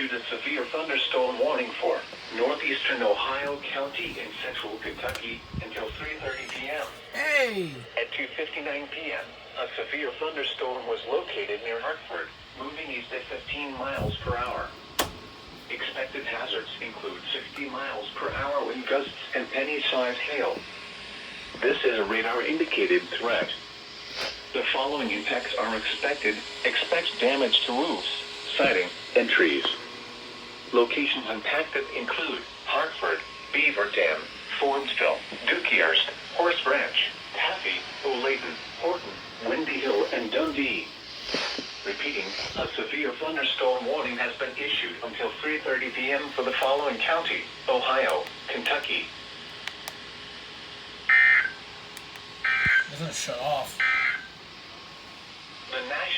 issued a severe thunderstorm warning for northeastern Ohio County in central Kentucky until 3:30 p.m. Hey! At 2:59 p.m., a severe thunderstorm was located near Hartford, moving east at 15 miles per hour. Expected hazards include 60 miles per hour wind gusts and penny-sized hail. This is a radar-indicated threat. The following impacts are expected. Expect damage to roofs, siding, and trees. Locations impacted include Hartford, Beaver Dam, Forbesville, Dookiehurst, Horse Branch, Taffy, Olayton, Horton, Windy Hill, and Dundee. Repeating, a severe thunderstorm warning has been issued until 3:30 p.m. for the following county: Ohio, Kentucky. It doesn't shut off. The National